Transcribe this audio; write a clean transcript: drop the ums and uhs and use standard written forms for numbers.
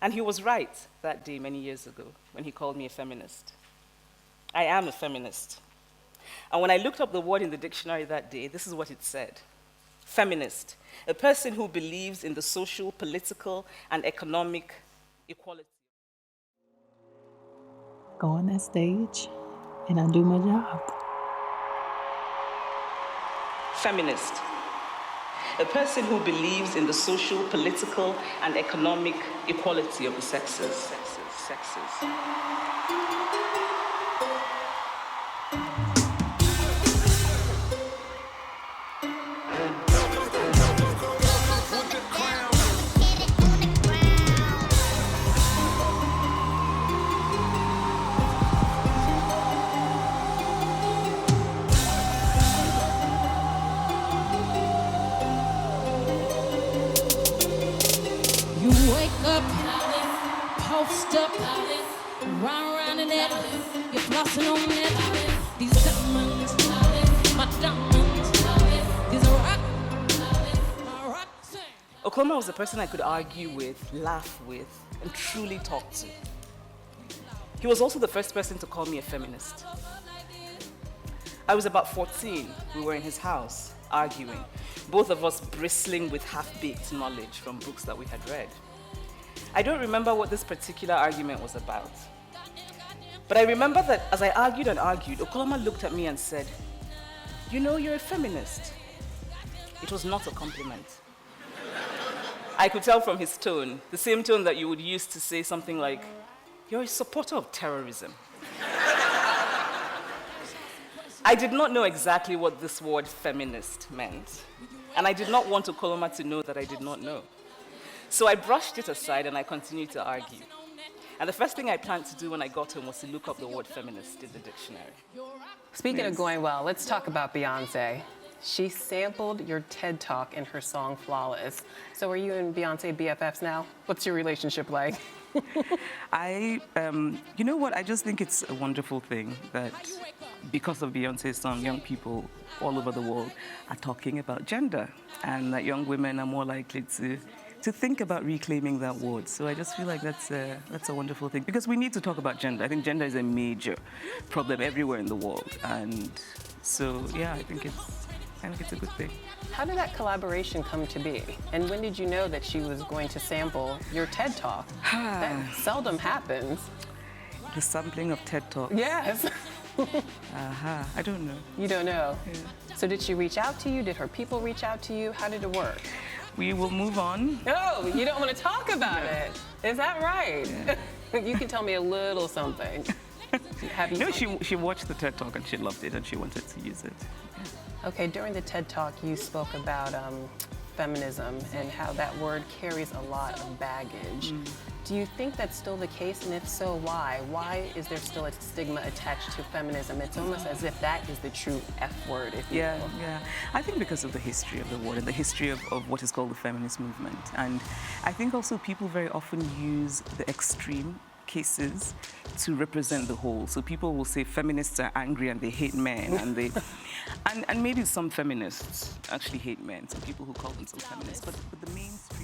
And he was right that day many years ago when he called me a feminist. I am a feminist. And when I looked up the word in the dictionary that day, this is what it said. Feminist, a person who believes in the social, political, and economic equality. Go on that stage, and I do my job. Feminist, a person who believes in the social, political, and economic equality of the sexes. You wake up, post up, round in it, you're flossing on it. These diamonds, my diamonds, these are rock. Oklahoma was a person I could argue with, laugh with, and truly talk to. He was also the first person to call me a feminist. I was about 14. We were in his house, arguing, both of us bristling with half-baked knowledge from books that we had read. I don't remember what this particular argument was about. But I remember that as I argued and argued, Okoloma looked at me and said, "You know, you're a feminist." It was not a compliment. I could tell from his tone, the same tone that you would use to say something like, "You're a supporter of terrorism." I did not know exactly what this word feminist meant, and I did not want Okoloma to know that I did not know. So I brushed it aside and I continued to argue. And the first thing I planned to do when I got home was to look up the word feminist in the dictionary. Speaking of going well, let's talk about Beyonce. She sampled your TED Talk in her song Flawless. So are you and Beyonce BFFs now? What's your relationship like? You know what, I just think it's a wonderful thing that because of Beyonce's song, young people all over the world are talking about gender, and that young women are more likely to think about reclaiming that word. So I just feel like that's a wonderful thing, because we need to talk about gender. I think gender is a major problem everywhere in the world, and so yeah, I think it's a good thing. How did that collaboration come to be? And when did you know that she was going to sample your TED Talk? That seldom happens. The sampling of TED Talks. Yes. I don't know. You don't know? Yeah. So did she reach out to you? Did her people reach out to you? How did it work? We will move on. Oh, you don't want to talk about it. Is that right? Yeah. You can tell me a little something. Have you? No, she watched the TED Talk and she loved it and she wanted to use it. Yeah. Okay, during the TED Talk, you spoke about feminism and how that word carries a lot of baggage. Do you think that's still the case, and if so, why? Why is there still a stigma attached to feminism? It's almost as if that is the true F word, if you will. Yeah. I think because of the history of the word and the history of what is called the feminist movement. And I think also people very often use the extreme cases to represent the whole. So people will say feminists are angry and they hate men, and maybe some feminists actually hate men, some people who call themselves feminists, but the mainstream